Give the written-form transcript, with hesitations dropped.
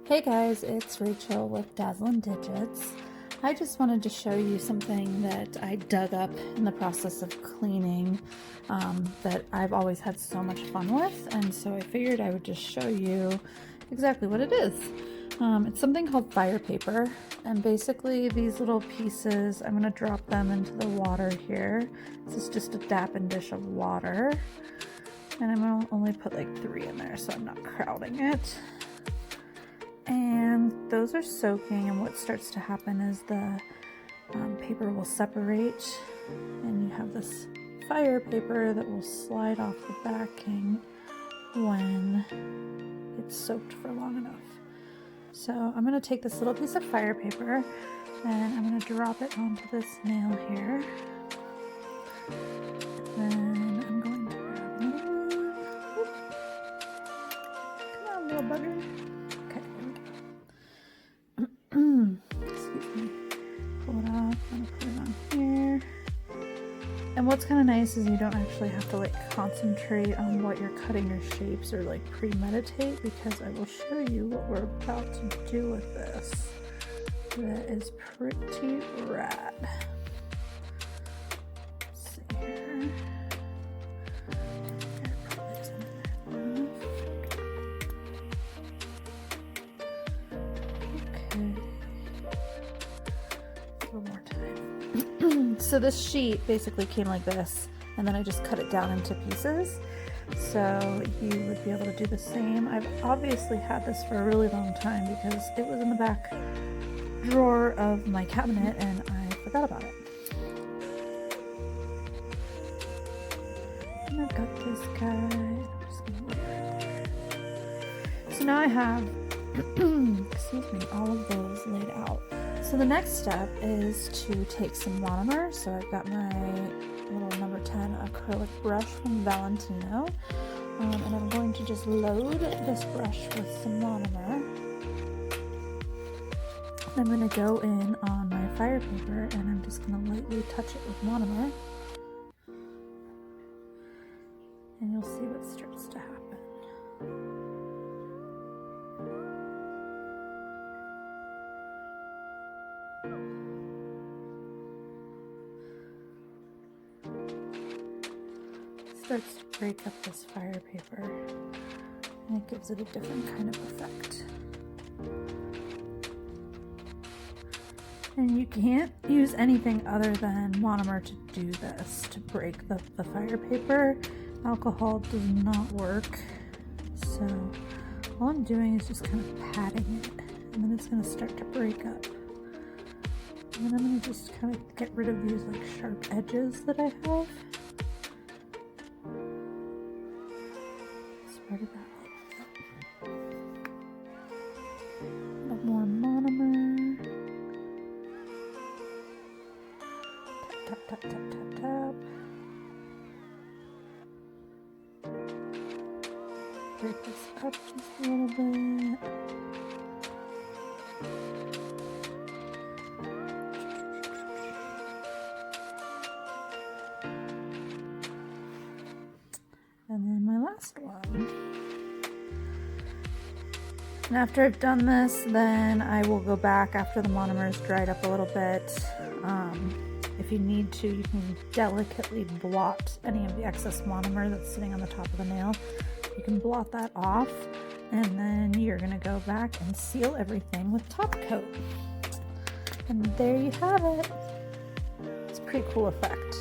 Hey guys, it's Rachel with Dazzlin' Digits. I just wanted to show you something that I dug up in the process of cleaning that I've always had so much fun with, and so I figured I would just show you exactly what it is. It's something called fire paper, and basically these little pieces, I'm going to drop them into the water here. This is just a dappen dish of water, and I'm going to only put like 3 in there so I'm not crowding it. And those are soaking, and what starts to happen is the paper will separate, and you have this fire paper that will slide off the backing when it's soaked for long enough. So I'm going to take this little piece of fire paper and I'm going to drop it onto this nail here. And I'm going to grab another one. Come on, little bugger. Excuse me. Pull it off. I'm gonna put it on here. And what's kind of nice is you don't actually have to like concentrate on what you're cutting your shapes or like premeditate, because I will show you what we're about to do with this. That is pretty rad. Let's see here. More time. So this sheet basically came like this, and then I just cut it down into pieces, so you would be able to do the same. I've obviously had this for a really long time because it was in the back drawer of my cabinet and I forgot about it. And I've got this guy. I'm just gonna lay it right there. So now I have excuse me, all of those laid out. So the next step is to take some monomer. So I've got my little number 10 acrylic brush from Valentino, and I'm going to just load this brush with some monomer. I'm going to go in on my fire paper and I'm just going to lightly touch it with monomer, and you'll see what starts to happen. Starts to break up this fire paper, and it gives it a different kind of effect. And you can't use anything other than monomer to do this, to break the fire paper. Alcohol does not work. So all I'm doing is just kind of patting it, and then it's going to start to break up. And then I'm going to just kind of get rid of these like sharp edges that I have. Spread it out. A little more monomer. Tap, tap, tap, tap, tap, tap. Break this up just a little bit. And then my last one. And after I've done this, then I will go back after the monomer is dried up a little bit. If you need to, you can delicately blot any of the excess monomer that's sitting on the top of the nail. You can blot that off, and then you're going to go back and seal everything with top coat. And there you have it. It's a pretty cool effect.